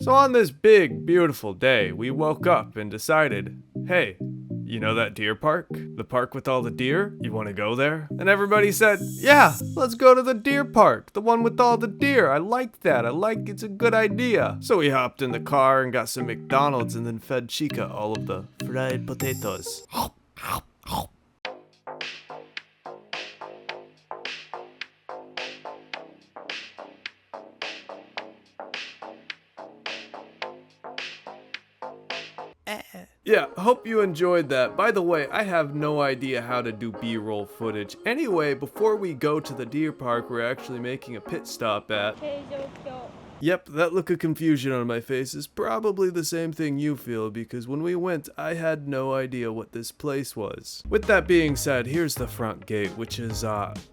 So on this big, beautiful day, we woke up and decided, hey, you know that deer park? The park with all the deer? You want to go there? And everybody said, yeah, let's go to the deer park. The one with all the deer. I like that. It's a good idea. So we hopped in the car and got some McDonald's and then fed Chica all of the fried potatoes. Yeah, hope you enjoyed that. By the way, I have no idea how to do B-roll footage. Anyway, before we go to the deer park, we're actually making a pit stop at heijokyo. Yep, that look of confusion on my face is probably the same thing you feel, because when we went, I had no idea what this place was. With that being said, here's the front gate, which is,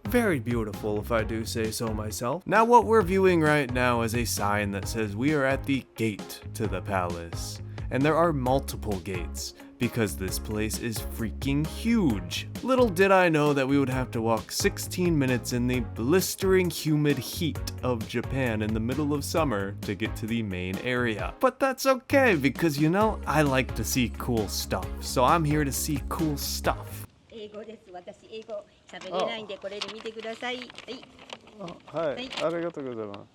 very beautiful if I do say so myself. Now what we're viewing right now is a sign that says we are at the gate to the palace. And there are multiple gates, because this place is freaking huge. Little did I know that we would have to walk 16 minutes in the blistering humid heat of Japan in the middle of summer to get to the main area. But that's okay, because you know, I like to see cool stuff, so I'm here to see cool stuff.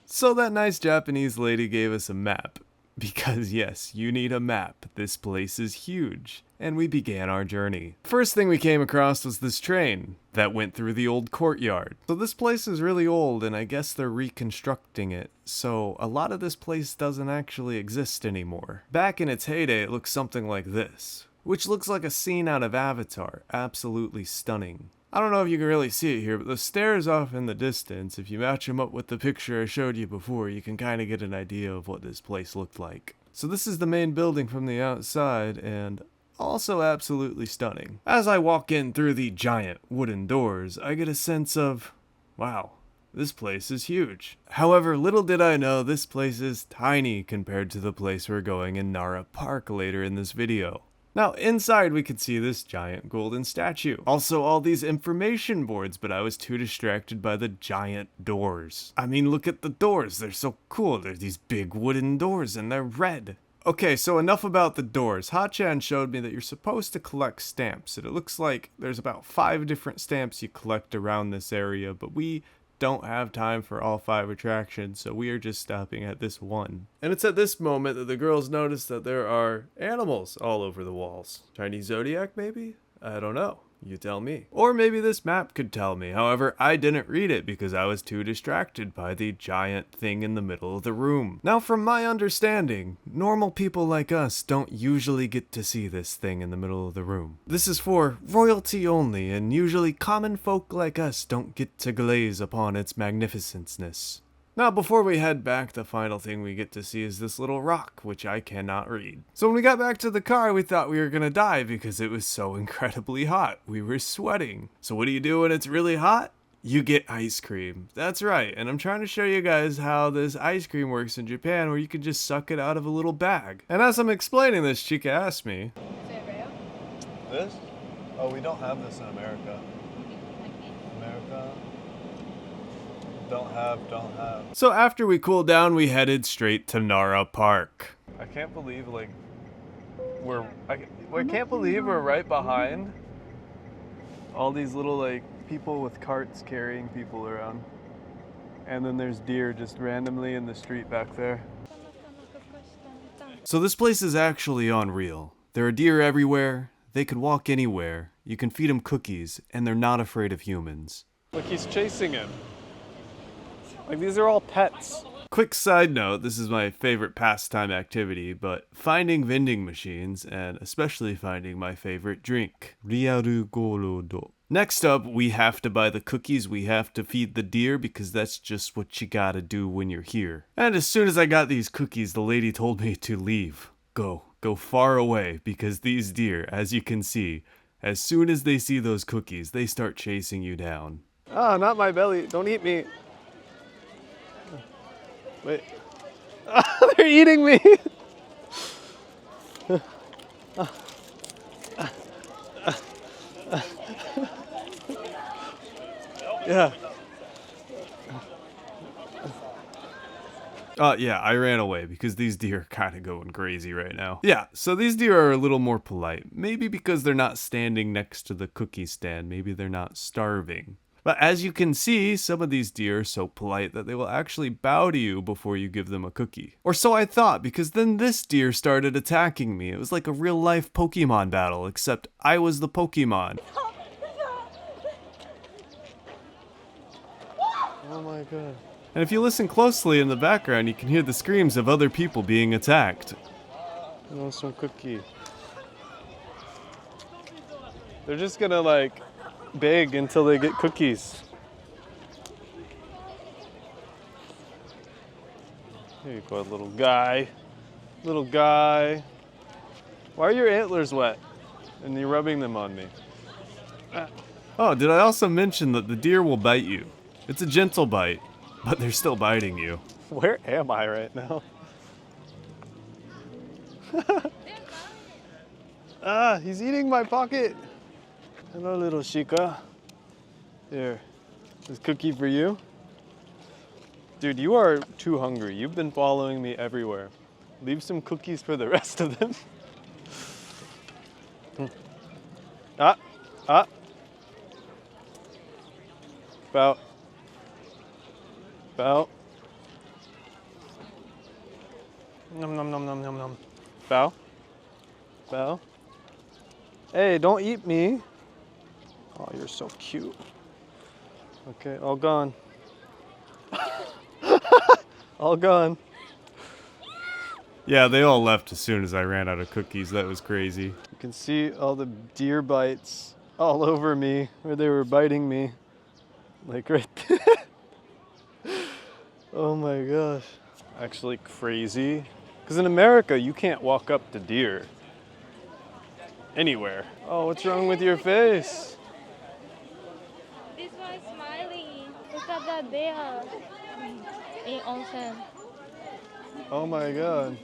So that nice Japanese lady gave us a map. Because yes, you need a map. This place is huge. And we began our journey. First thing we came across was this train that went through the old courtyard. So this place is really old and I guess they're reconstructing it. So a lot of this place doesn't actually exist anymore. Back in its heyday, it looks something like this, which looks like a scene out of Avatar. Absolutely stunning. I don't know if you can really see it here, but the stairs off in the distance, if you match them up with the picture I showed you before, you can kind of get an idea of what this place looked like. So this is the main building from the outside, and also absolutely stunning. As I walk in through the giant wooden doors, I get a sense of, wow, this place is huge. However, little did I know this place is tiny compared to the place we're going in Nara Park later in this video. Now, inside we could see this giant golden statue. Also all these information boards, but I was too distracted by the giant doors. I mean, look at the doors, they're so cool. They're these big wooden doors and they're red. Okay, so enough about the doors. Ha-chan showed me that you're supposed to collect stamps, and it looks like there's about 5 different stamps you collect around this area, but we don't have time for all 5 attractions, so we are just stopping at this one. And it's at this moment that the girls notice that there are animals all over the walls. Chinese zodiac, maybe? I don't know. You tell me. Or maybe this map could tell me. However, I didn't read it because I was too distracted by the giant thing in the middle of the room. Now, from my understanding, normal people like us don't usually get to see this thing in the middle of the room. This is for royalty only, and usually common folk like us don't get to glaze upon its magnificence. Now, before we head back, the final thing we get to see is this little rock, which I cannot read. So when we got back to the car, we thought we were gonna die because it was so incredibly hot. We were sweating. So what do you do when it's really hot? You get ice cream. That's right, and I'm trying to show you guys how this ice cream works in Japan, where you can just suck it out of a little bag. And as I'm explaining this, Chica asked me, this? Oh, we don't have this in America. America? Don't have. So after we cooled down, we headed straight to Nara Park. I can't believe, like, I can't believe we're right behind all these little, like, people with carts carrying people around. And then there's deer just randomly in the street back there. So this place is actually unreal. There are deer everywhere. They could walk anywhere. You can feed them cookies, and they're not afraid of humans. Look, he's chasing him. Like, these are all pets. Quick side note, this is my favorite pastime activity, but finding vending machines, and especially finding my favorite drink, Riaru Gorodo. Next up, we have to buy the cookies, we have to feed the deer, because that's just what you gotta do when you're here. And as soon as I got these cookies, the lady told me to leave. Go far away, because these deer, as you can see, as soon as they see those cookies, they start chasing you down. Ah, not my belly, don't eat me. Wait. They're eating me! Yeah. Yeah, I ran away because these deer are kind of going crazy right now. Yeah, so these deer are a little more polite. Maybe because they're not standing next to the cookie stand. Maybe they're not starving. But as you can see, some of these deer are so polite that they will actually bow to you before you give them a cookie. Or so I thought, because then this deer started attacking me. It was like a real life Pokemon battle, except I was the Pokemon. Oh my god. And if you listen closely in the background, you can hear the screams of other people being attacked. I want some cookie. They're just gonna like beg until they get cookies. Here you go, little guy. Little guy. Why are your antlers wet? And you're rubbing them on me. Oh, did I also mention that the deer will bite you? It's a gentle bite, but they're still biting you. Where am I right now? Ah, he's eating my pocket. Hello, little Shika. Here, this cookie for you. Dude, you are too hungry. You've been following me everywhere. Leave some cookies for the rest of them. Ah. Bow. Bow. Nom nom nom nom nom nom. Bow. Bow. Hey, don't eat me. Oh, you're so cute. Okay, all gone. All gone. Yeah, they all left as soon as I ran out of cookies. That was crazy. You can see all the deer bites all over me where they were biting me. Like right there. Oh my gosh. Actually crazy. Because in America, you can't walk up to deer. Anywhere. Oh, what's wrong with your face? This one is smiling. Look at that bear in onsen. Oh my god.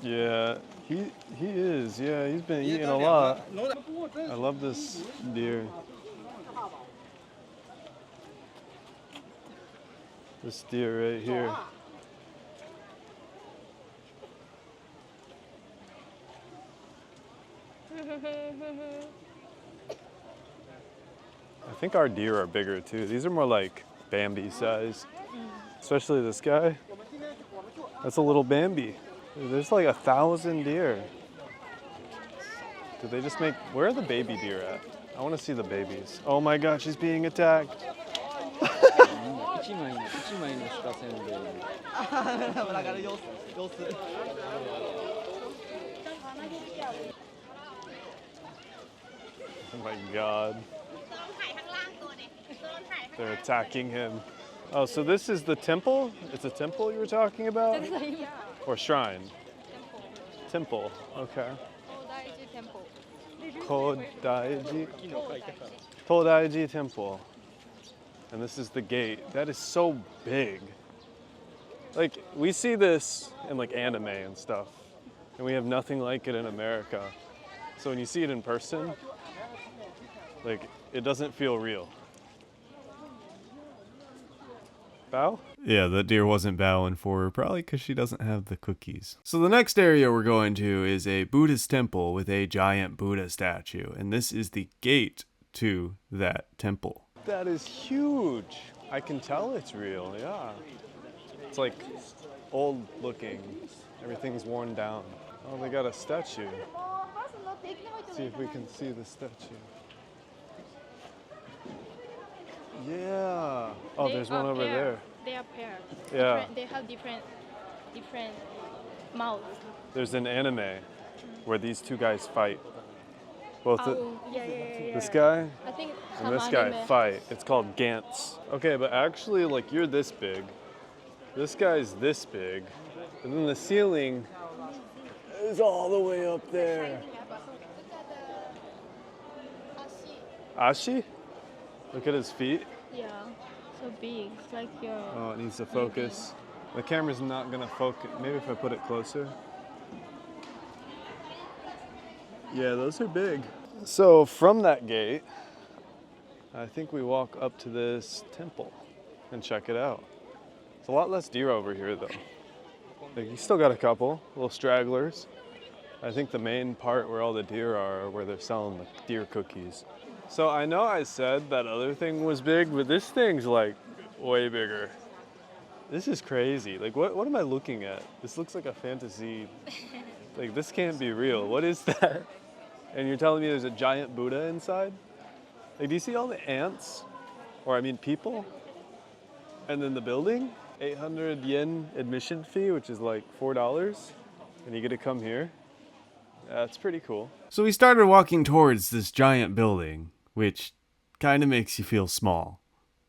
Yeah, he is. Yeah, he's been eating a lot. I love this deer. This deer right here. I think our deer are bigger too. These are more like Bambi size. Especially this guy. That's a little Bambi. There's like 1,000 deer. Did they just make, where are the baby deer at? I want to see the babies. Oh my god, she's being attacked. Oh my god. They're attacking him. Oh, so this is the temple? It's a temple you were talking about? Or shrine? Temple. Okay. Todaiji. Todaiji temple. And this is the gate. That is so big. Like, we see this in like anime and stuff. And we have nothing like it in America. So when you see it in person, like, it doesn't feel real. Bow? Yeah, that deer wasn't bowing for her, probably because she doesn't have the cookies. So the next area we're going to is a Buddhist temple with a giant Buddha statue. And this is the gate to that temple. That is huge. I can tell it's real, yeah. It's like old looking. Everything's worn down. Oh, they got a statue. Let's see if we can see the statue. Yeah. Oh, there's one over there. They are pairs. Yeah. They have different mouths. There's an anime where these two guys fight. Both this guy I think and this guy fight. It's called Gantz. Okay, but actually, like, you're this big. This guy's this big. And then the ceiling is all the way up there. Ashi? Look at his feet. Yeah, so big. It's like your... Oh, it needs to focus. The camera's not gonna focus. Maybe if I put it closer. Yeah, those are big. So from that gate, I think we walk up to this temple and check it out. It's a lot less deer over here though. Like, you still got a couple little stragglers. I think the main part where all the deer are where they're selling the deer cookies. So I know I said that other thing was big, but this thing's like way bigger. This is crazy. Like, what am I looking at? This looks like a fantasy. Like, this can't be real. What is that? And you're telling me there's a giant Buddha inside? Like, do you see all the ants? Or I mean people? And then the building? 800 yen admission fee, which is like $4. And you get to come here. That's pretty cool. So we started walking towards this giant building, which kind of makes you feel small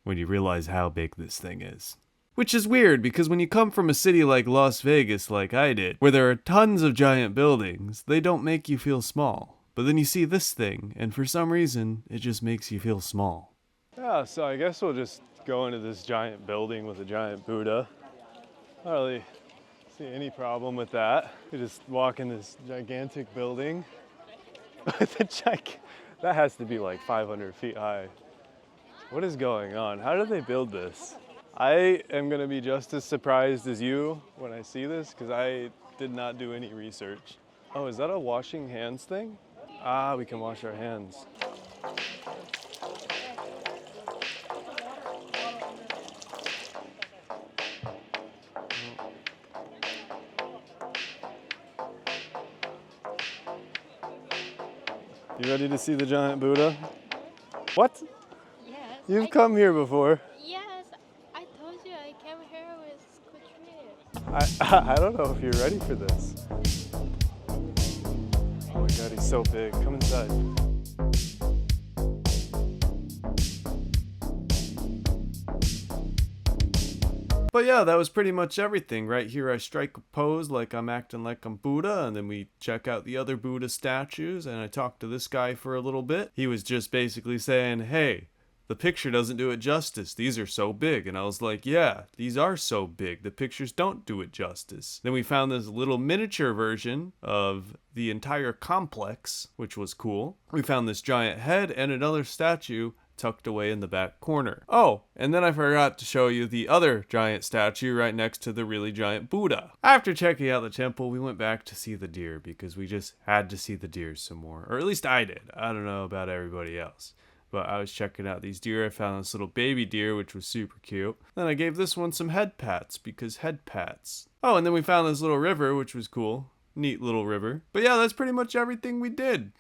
when you realize how big this thing is. Which is weird, because when you come from a city like Las Vegas, like I did, where there are tons of giant buildings, they don't make you feel small. But then you see this thing, and for some reason, it just makes you feel small. Yeah, so I guess we'll just go into this giant building with a giant Buddha. I don't really see any problem with that. You just walk in this gigantic building. That has to be like 500 feet high. What is going on? How did they build this? I am gonna be just as surprised as you when I see this, because I did not do any research. Oh, is that a washing hands thing? Ah, we can wash our hands. You ready to see the giant Buddha? What? Yes. You've come here before. Yes, I told you I came here with school trip. I don't know if you're ready for this. Oh my god, he's so big. Come inside. But yeah, that was pretty much everything. Right here I strike a pose like I'm acting like I'm Buddha, and then we check out the other Buddha statues, and I talked to this guy for a little bit. He was just basically saying, hey, the picture doesn't do it justice. These are so big. And I was like, yeah, these are so big. The pictures don't do it justice. Then we found this little miniature version of the entire complex, which was cool. We found this giant head and another statue tucked away in the back corner. Oh, and then I forgot to show you the other giant statue right next to the really giant Buddha. After checking out the temple, we went back to see the deer because we just had to see the deer some more. Or at least I did. I don't know about everybody else. But I was checking out these deer. I found this little baby deer, which was super cute. Then I gave this one some head pats, because head pats. Oh, and then we found this little river, which was cool. Neat little river. But yeah, that's pretty much everything we did.